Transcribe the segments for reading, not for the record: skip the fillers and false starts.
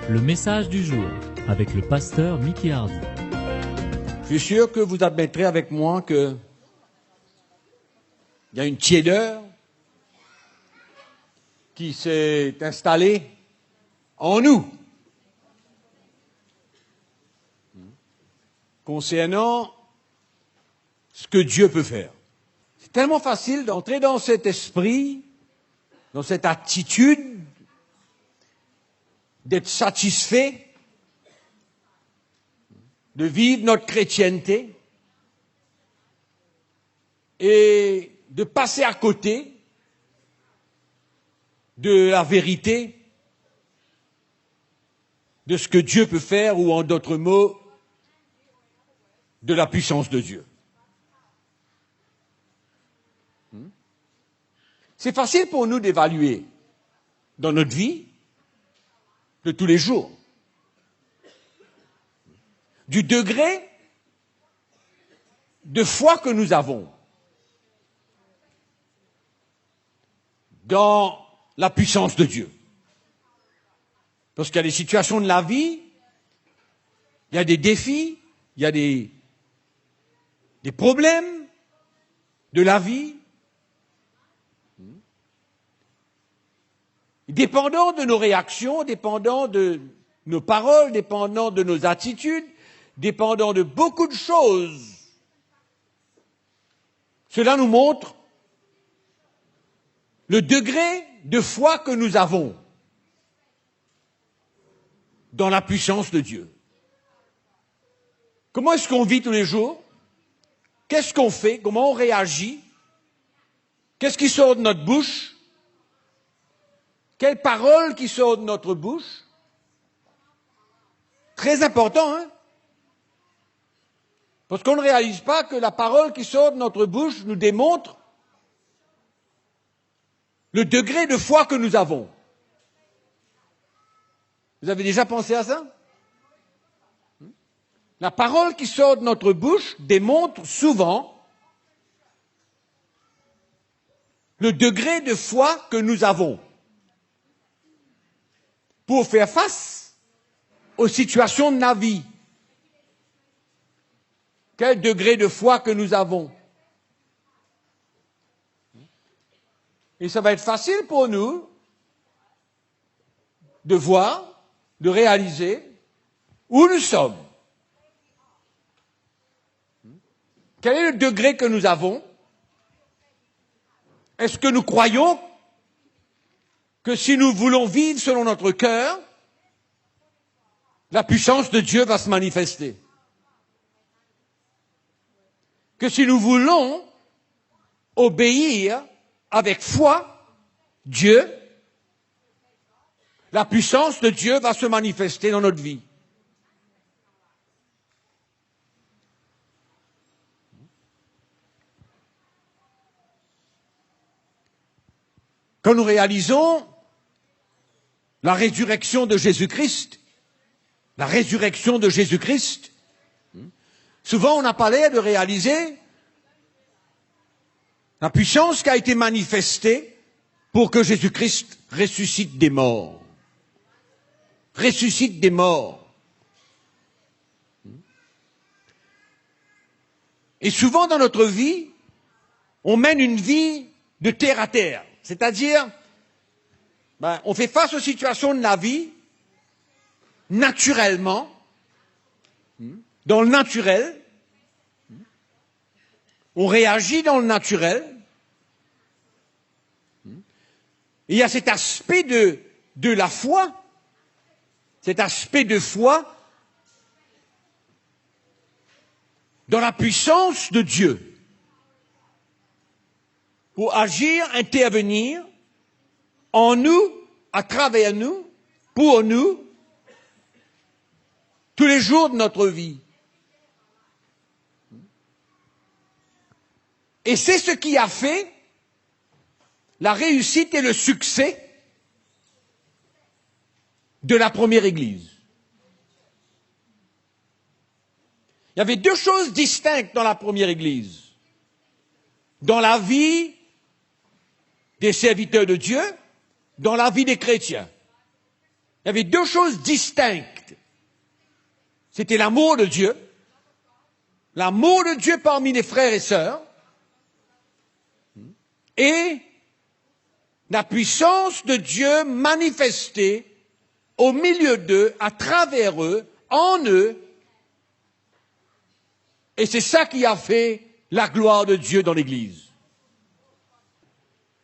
Le message du jour avec le pasteur Mickey Hardy. Je suis sûr que vous admettrez avec moi que il y a une tiédeur qui s'est installée en nous concernant ce que Dieu peut faire. C'est tellement facile d'entrer dans cet esprit, dans cette attitude d'être satisfait, de vivre notre chrétienté et de passer à côté de la vérité, de ce que Dieu peut faire, ou en d'autres mots, de la puissance de Dieu. C'est facile pour nous d'évaluer dans notre vie de tous les jours du degré de foi que nous avons dans la puissance de Dieu. Parce qu'il y a des situations de la vie, il y a des défis, il y a des problèmes de la vie, dépendant de nos réactions, dépendant de nos paroles, dépendant de nos attitudes, dépendant de beaucoup de choses. Cela nous montre le degré de foi que nous avons dans la puissance de Dieu. Comment est-ce qu'on vit tous les jours? Qu'est-ce qu'on fait? Comment on réagit? Qu'est-ce qui sort de notre bouche? Quelles paroles qui sortent de notre bouche? Très important, hein? Parce qu'on ne réalise pas que la parole qui sort de notre bouche nous démontre le degré de foi que nous avons. Vous avez déjà pensé à ça? La parole qui sort de notre bouche démontre souvent le degré de foi que nous avons pour faire face aux situations de la vie. Quel degré de foi que nous avons. Et ça va être facile pour nous de voir, de réaliser où nous sommes. Quel est le degré que nous avons? Est-ce que nous croyons que si nous voulons vivre selon notre cœur, la puissance de Dieu va se manifester? Que si nous voulons obéir avec foi Dieu, la puissance de Dieu va se manifester dans notre vie. Quand nous réalisons la résurrection de Jésus-Christ, souvent on n'a pas l'air de réaliser la puissance qui a été manifestée pour que Jésus-Christ ressuscite des morts. Ressuscite des morts. Et souvent dans notre vie, on mène une vie de terre à terre. C'est-à-dire, on fait face aux situations de la vie naturellement, dans le naturel. On réagit dans le naturel. Il y a cet aspect de la foi, cet aspect de foi dans la puissance de Dieu pour agir, intervenir en nous, à travers nous, pour nous, tous les jours de notre vie. Et c'est ce qui a fait la réussite et le succès de la première Église. Il y avait deux choses distinctes dans la première Église. Dans la vie des serviteurs de Dieu, dans la vie des chrétiens. Il y avait deux choses distinctes. C'était l'amour de Dieu parmi les frères et sœurs, et la puissance de Dieu manifestée au milieu d'eux, à travers eux, en eux. Et c'est ça qui a fait la gloire de Dieu dans l'Église.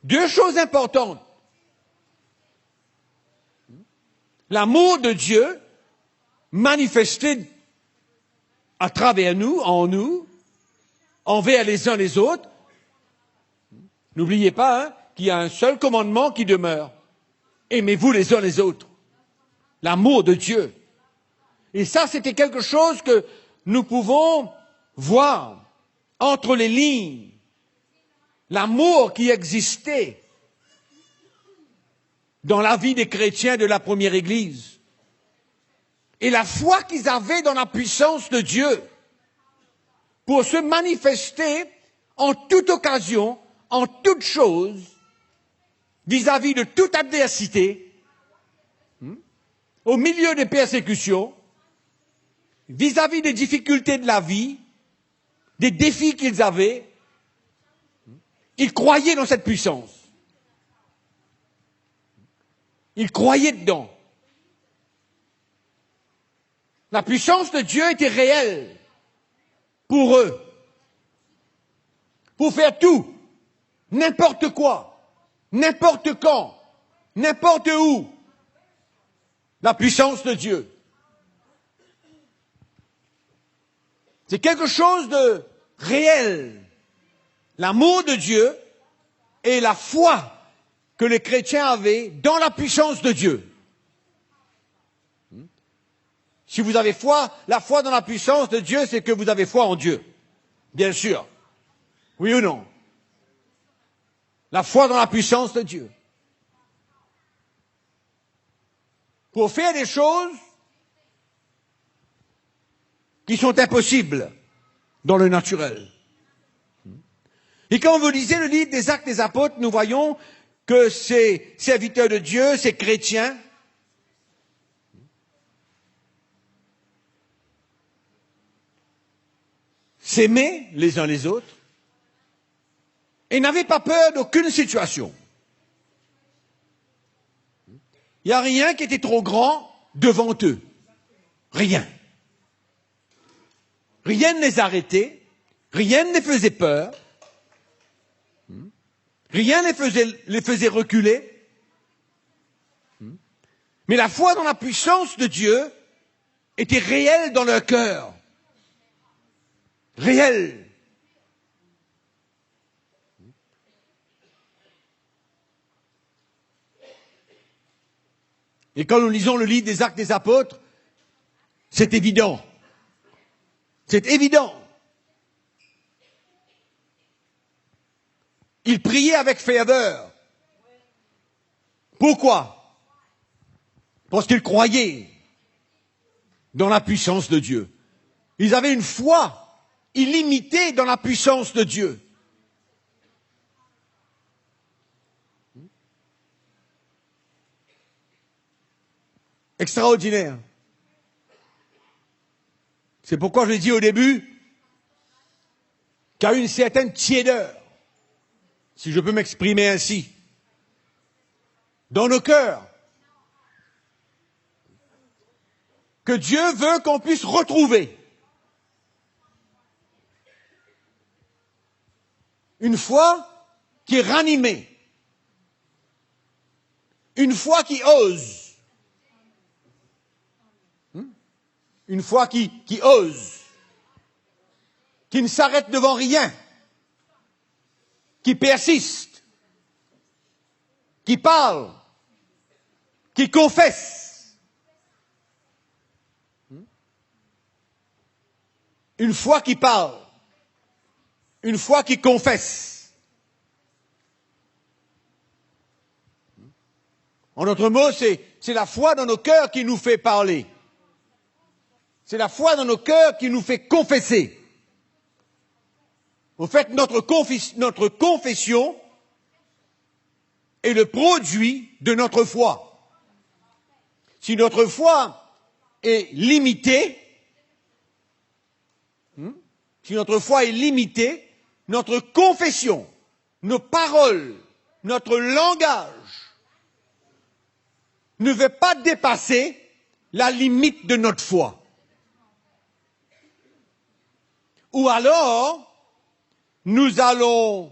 Deux choses importantes. L'amour de Dieu manifesté à travers nous, envers les uns les autres. N'oubliez pas qu'il y a un seul commandement qui demeure. Aimez-vous les uns les autres. L'amour de Dieu. Et ça, c'était quelque chose que nous pouvons voir entre les lignes. L'amour qui existait dans la vie des chrétiens de la première Église. Et la foi qu'ils avaient dans la puissance de Dieu pour se manifester en toute occasion, en toute chose, vis-à-vis de toute adversité, au milieu des persécutions, vis-à-vis des difficultés de la vie, des défis qu'ils avaient. Ils croyaient dans cette puissance. Ils croyaient dedans. La puissance de Dieu était réelle pour eux. Pour faire tout, n'importe quoi, n'importe quand, n'importe où. La puissance de Dieu. C'est quelque chose de réel. L'amour de Dieu et la foi que les chrétiens avaient dans la puissance de Dieu. Si vous avez foi, la foi dans la puissance de Dieu, c'est que vous avez foi en Dieu. Bien sûr. Oui ou non? La foi dans la puissance de Dieu. Pour faire des choses qui sont impossibles dans le naturel. Et quand vous lisez le livre des Actes des Apôtres, nous voyons que ces serviteurs de Dieu, ces chrétiens, s'aimaient les uns les autres et n'avaient pas peur d'aucune situation. Il n'y a rien qui était trop grand devant eux. Rien. Rien ne les arrêtait, rien ne les faisait peur, rien ne les faisait reculer. Mais la foi dans la puissance de Dieu était réelle dans leur cœur. Réelle. Et quand nous lisons le livre des Actes des Apôtres, c'est évident. C'est évident. Ils priaient avec ferveur. Pourquoi? Parce qu'ils croyaient dans la puissance de Dieu. Ils avaient une foi illimitée dans la puissance de Dieu. Extraordinaire. C'est pourquoi je l'ai dit au début, qu'il y a une certaine tiédeur, si je peux m'exprimer ainsi, dans nos cœurs, que Dieu veut qu'on puisse retrouver. Une foi qui est ranimée, une foi qui ose, une foi qui ose, qui ne s'arrête devant rien, qui persiste, qui parle, qui confesse. Une foi qui parle, une foi qui confesse. En d'autres mots, c'est la foi dans nos cœurs qui nous fait parler. C'est la foi dans nos cœurs qui nous fait confesser. En fait, notre confession est le produit de notre foi. si notre foi est limitée, notre confession, nos paroles, notre langage ne veut pas dépasser la limite de notre foi. Ou alors, nous allons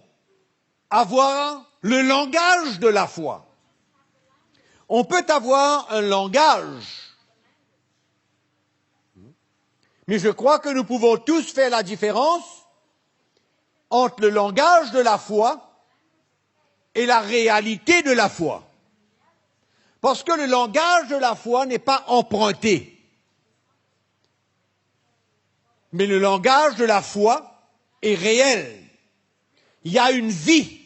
avoir le langage de la foi. On peut avoir un langage, mais je crois que nous pouvons tous faire la différence entre le langage de la foi et la réalité de la foi. Parce que le langage de la foi n'est pas emprunté. Mais le langage de la foi est réel. Il y a une vie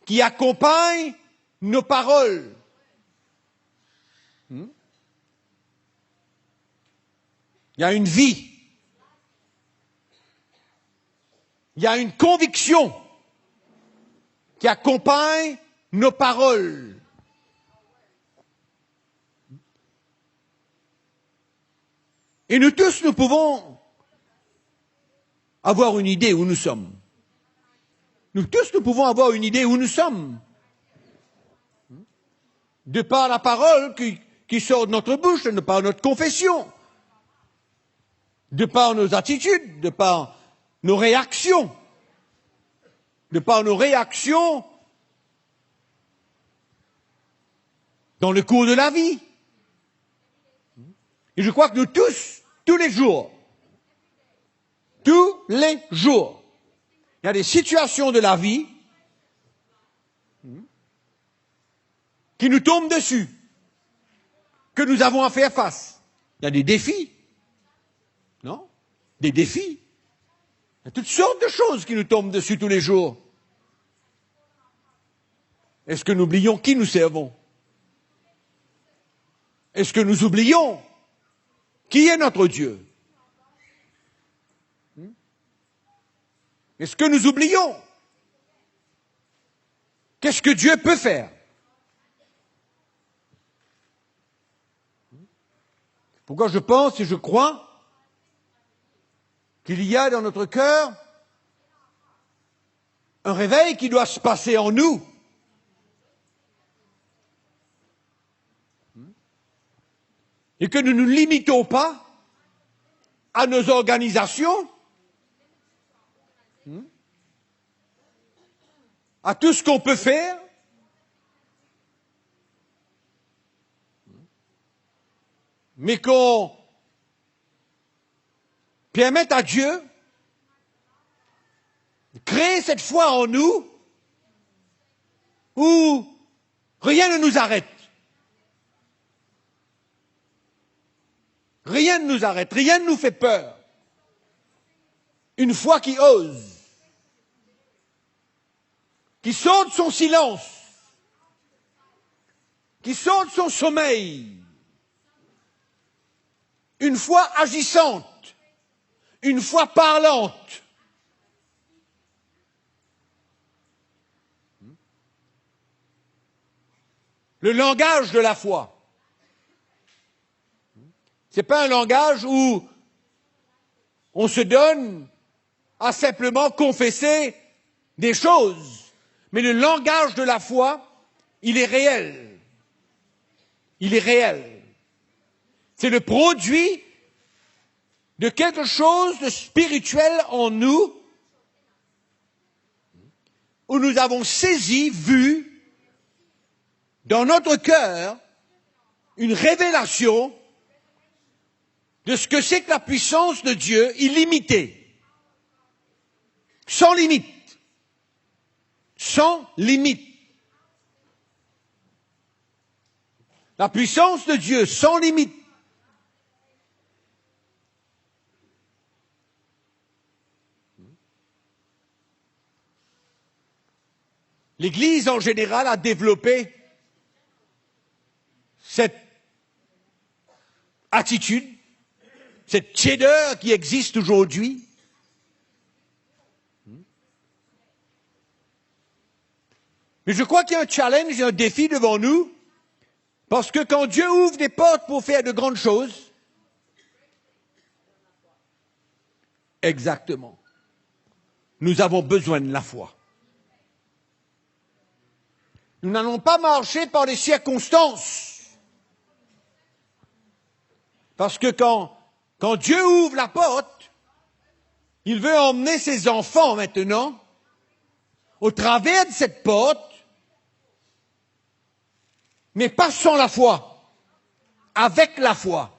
qui accompagne nos paroles. Il y a une vie. Il y a une conviction qui accompagne nos paroles. Et nous tous, nous pouvons avoir une idée où nous sommes. Nous tous, nous pouvons avoir une idée où nous sommes. De par la parole qui sort de notre bouche, de par notre confession, de par nos attitudes, de par nos réactions, dans le cours de la vie. Et je crois que nous tous, tous les jours, il y a des situations de la vie qui nous tombent dessus, que nous avons à faire face. Il y a des défis, non? Des défis. Il y a toutes sortes de choses qui nous tombent dessus tous les jours. Est-ce que nous oublions qui nous servons? Est-ce que nous oublions qui est notre Dieu? Est-ce que nous oublions qu'est-ce que Dieu peut faire? Pourquoi je pense et je crois qu'il y a dans notre cœur un réveil qui doit se passer en nous. Et que nous ne nous limitons pas à nos organisations, à tout ce qu'on peut faire, mais qu'on permette à Dieu de créer cette foi en nous où rien ne nous arrête. Rien ne nous arrête, rien ne nous fait peur. Une foi qui ose, qui sort de son silence, qui sort de son sommeil. Une foi agissante, une foi parlante. Le langage de la foi. Ce n'est pas un langage où on se donne à simplement confesser des choses, mais le langage de la foi, il est réel. Il est réel. C'est le produit de quelque chose de spirituel en nous, où nous avons saisi, vu, dans notre cœur, une révélation de ce que c'est que la puissance de Dieu illimitée, sans limite, sans limite. La puissance de Dieu sans limite. L'Église en général a développé cette attitude, cette tiédeur qui existe aujourd'hui. Mais je crois qu'il y a un challenge et un défi devant nous Parce que quand Dieu ouvre des portes pour faire de grandes choses, exactement, nous avons besoin de la foi. Nous n'allons pas marcher par les circonstances. Parce que quand Dieu ouvre la porte, il veut emmener ses enfants maintenant au travers de cette porte, mais pas sans la foi, avec la foi.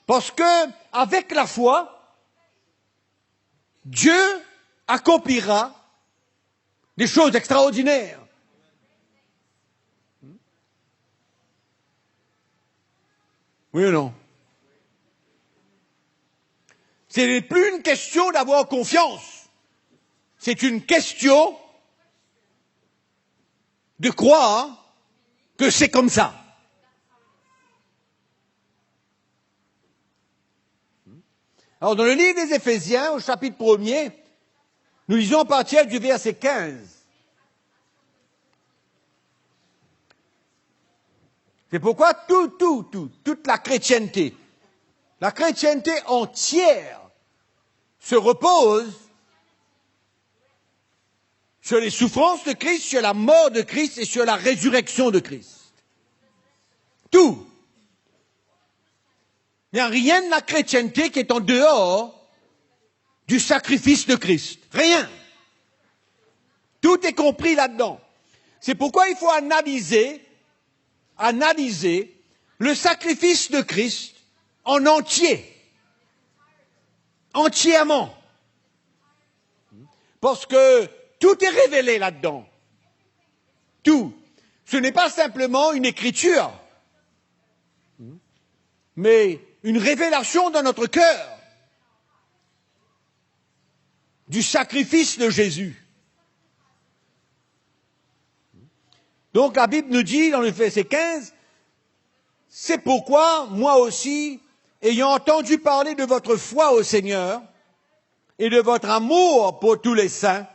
Parce que avec la foi, Dieu accomplira des choses extraordinaires. Oui ou non? Ce n'est plus une question d'avoir confiance. C'est une question de croire que c'est comme ça. Alors, dans le livre des Éphésiens, au chapitre 1er, nous lisons à partir du verset 15. C'est pourquoi toute la chrétienté entière se repose sur les souffrances de Christ, sur la mort de Christ et sur la résurrection de Christ. Tout. Il n'y a rien de la chrétienté qui est en dehors du sacrifice de Christ. Rien. Tout est compris là-dedans. C'est pourquoi il faut analyser le sacrifice de Christ en entier. Entièrement. Parce que tout est révélé là-dedans. Tout. Ce n'est pas simplement une écriture, mais une révélation dans notre cœur du sacrifice de Jésus. Donc la Bible nous dit dans le verset 15, c'est pourquoi moi aussi, ayant entendu parler de votre foi au Seigneur et de votre amour pour tous les saints,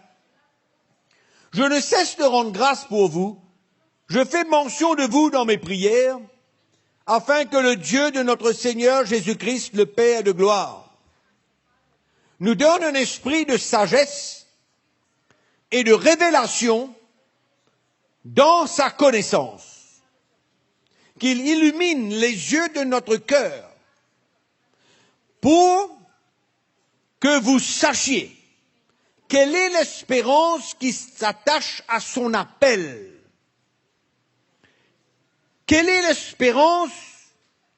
je ne cesse de rendre grâce pour vous, je fais mention de vous dans mes prières, afin que le Dieu de notre Seigneur Jésus-Christ, le Père de gloire, nous donne un esprit de sagesse et de révélation dans sa connaissance, qu'il illumine les yeux de notre cœur pour que vous sachiez quelle est l'espérance qui s'attache à son appel. Quelle est l'espérance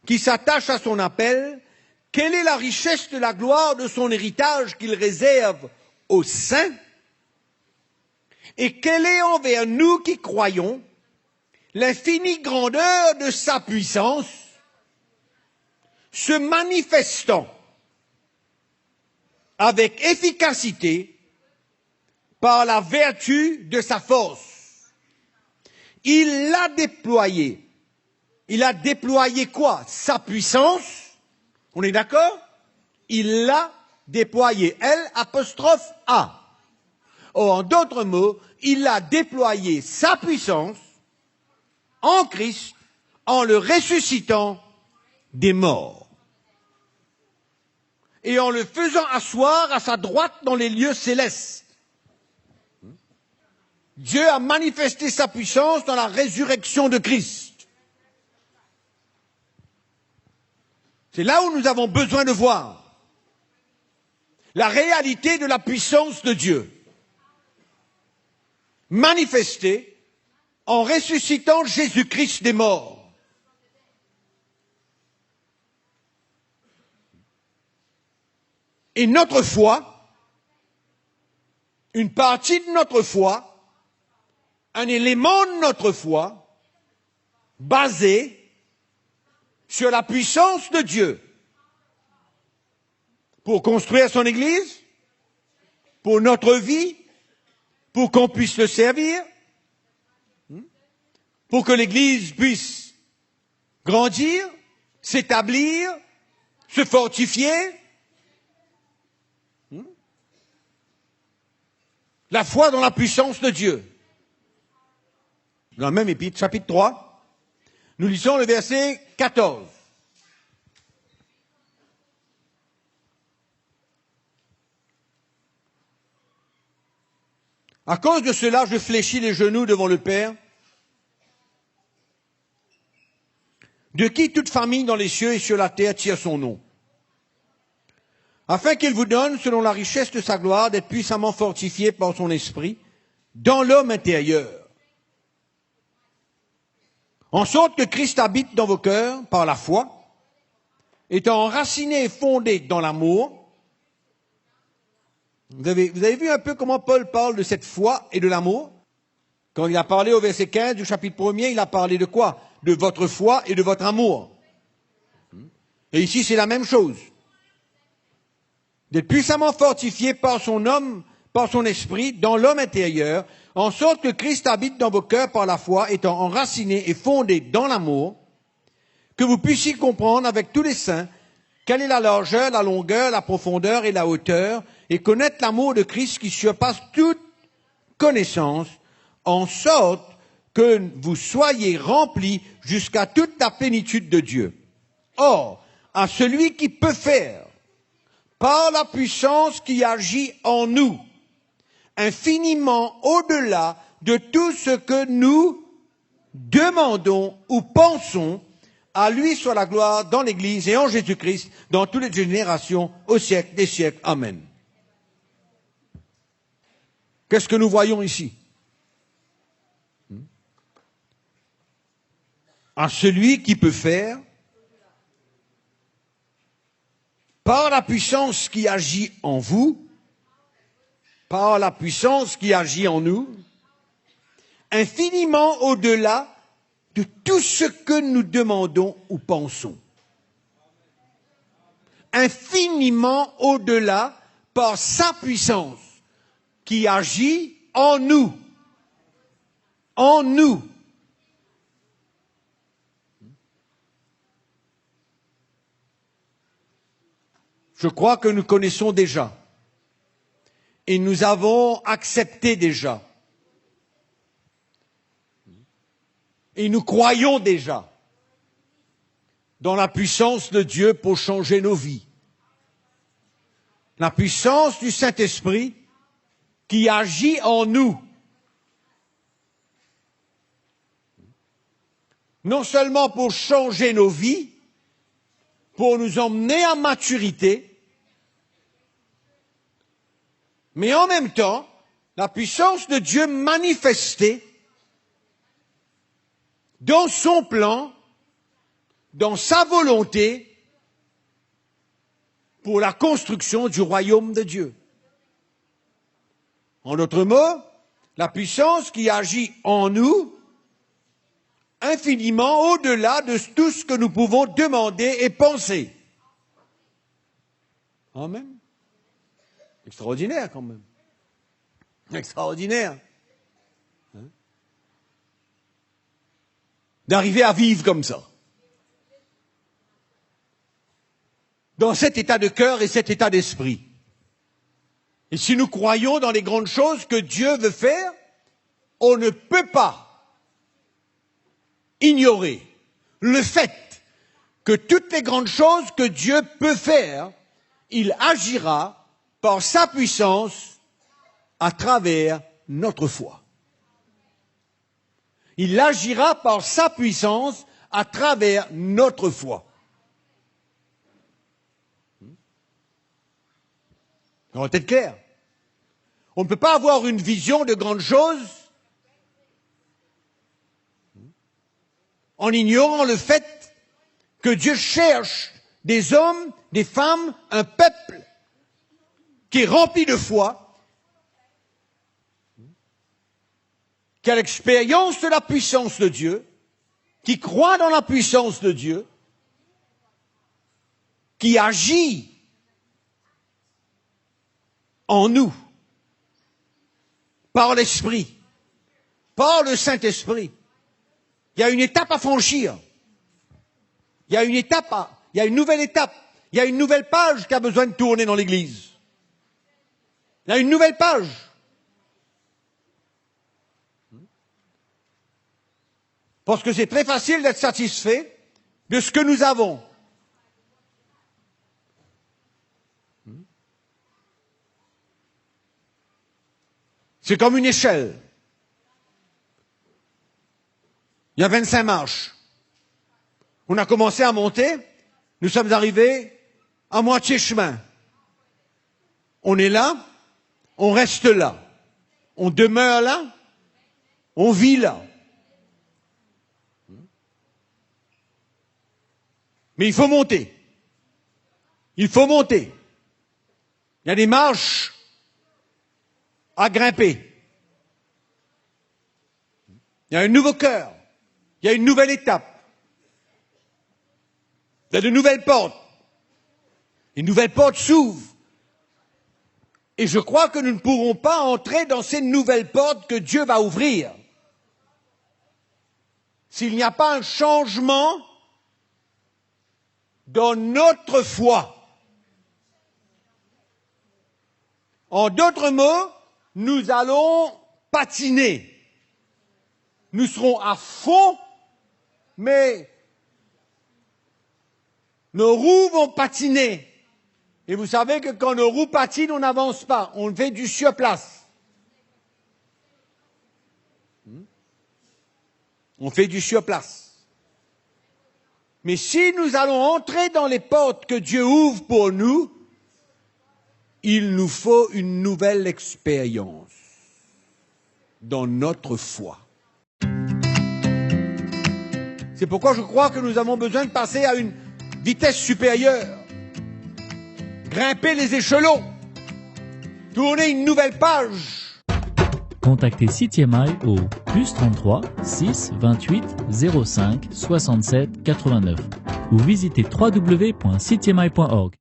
qui s'attache à son appel? Quelle est la richesse de la gloire de son héritage qu'il réserve aux saints? Et quelle est envers nous qui croyons l'infinie grandeur de sa puissance, se manifestant avec efficacité par la vertu de sa force. Il l'a déployé. Il a déployé quoi? Sa puissance. On est d'accord? Il l'a déployé. L''A. Or, en d'autres mots, il a déployé sa puissance en Christ en le ressuscitant des morts et en le faisant asseoir à sa droite dans les lieux célestes. Dieu a manifesté sa puissance dans la résurrection de Christ. C'est là où nous avons besoin de voir la réalité de la puissance de Dieu manifestée en ressuscitant Jésus-Christ des morts. Et notre foi, une partie de notre foi, un élément de notre foi, basé sur la puissance de Dieu pour construire son Église, pour notre vie, pour qu'on puisse le servir, pour que l'Église puisse grandir, s'établir, se fortifier. La foi dans la puissance de Dieu. Dans le même épître, chapitre 3, Nous lisons le verset 14. À cause de cela, je fléchis les genoux devant le Père, de qui toute famille dans les cieux et sur la terre tire son nom, afin qu'il vous donne, selon la richesse de sa gloire, d'être puissamment fortifié par son esprit dans l'homme intérieur, en sorte que Christ habite dans vos cœurs par la foi, étant enraciné et fondé dans l'amour. Vous avez vu un peu comment Paul parle de cette foi et de l'amour? Quand il a parlé au verset 15 du chapitre 1er, il a parlé de quoi? De votre foi et de votre amour. Et ici, c'est la même chose. D'être puissamment fortifié par son esprit, dans l'homme intérieur, en sorte que Christ habite dans vos cœurs par la foi, étant enraciné et fondé dans l'amour, que vous puissiez comprendre avec tous les saints quelle est la largeur, la longueur, la profondeur et la hauteur, et connaître l'amour de Christ qui surpasse toute connaissance, en sorte que vous soyez remplis jusqu'à toute la plénitude de Dieu. Or, à celui qui peut faire, par la puissance qui agit en nous, infiniment au-delà de tout ce que nous demandons ou pensons, à lui soit la gloire dans l'Église et en Jésus-Christ, dans toutes les générations, au siècle des siècles. Amen. Qu'est-ce que nous voyons ici? À celui qui peut faire, par la puissance qui agit en vous, par la puissance qui agit en nous, infiniment au-delà de tout ce que nous demandons ou pensons. Infiniment au-delà par sa puissance qui agit en nous. En nous. Je crois que nous connaissons déjà. Et nous avons accepté déjà. Et nous croyons déjà dans la puissance de Dieu pour changer nos vies. La puissance du Saint-Esprit qui agit en nous. Non seulement pour changer nos vies, pour nous emmener à maturité, mais en même temps, la puissance de Dieu manifestée dans son plan, dans sa volonté, pour la construction du royaume de Dieu. En d'autres mots, la puissance qui agit en nous, infiniment au-delà de tout ce que nous pouvons demander et penser. Amen. Extraordinaire quand même. Extraordinaire. Hein? D'arriver à vivre comme ça. Dans cet état de cœur et cet état d'esprit. Et si nous croyons dans les grandes choses que Dieu veut faire, on ne peut pas ignorer le fait que toutes les grandes choses que Dieu peut faire, il agira par sa puissance à travers notre foi. Il agira par sa puissance à travers notre foi. On va être clair. On ne peut pas avoir une vision de grandes choses en ignorant le fait que Dieu cherche des hommes, des femmes, un peuple qui est rempli de foi, qui a l'expérience de la puissance de Dieu, qui croit dans la puissance de Dieu, qui agit en nous, par l'Esprit, par le Saint-Esprit. Il y a une étape à franchir. Il y a une nouvelle étape. Il y a une nouvelle page qui a besoin de tourner dans l'Église. Il y a une nouvelle page. Parce que c'est très facile d'être satisfait de ce que nous avons. C'est comme une échelle. Il y a 25 marches. On a commencé à monter, nous sommes arrivés à moitié chemin. On est là, on reste là, on demeure là, on vit là. Mais il faut monter. Il faut monter. Il y a des marches à grimper. Il y a un nouveau cœur. Il y a une nouvelle étape. Il y a de nouvelles portes. Une nouvelle porte s'ouvre. Et je crois que nous ne pourrons pas entrer dans ces nouvelles portes que Dieu va ouvrir s'il n'y a pas un changement dans notre foi. En d'autres mots, nous allons patiner. Nous serons à fond, mais nos roues vont patiner. Et vous savez que quand nos roues patinent, on n'avance pas. On fait du surplace. On fait du surplace. Mais si nous allons entrer dans les portes que Dieu ouvre pour nous, il nous faut une nouvelle expérience dans notre foi. C'est pourquoi je crois que nous avons besoin de passer à une vitesse supérieure, grimper les échelons, tourner une nouvelle page. Contactez CityMI au +33 6 28 05 67 89 ou visitez www.citymi.org.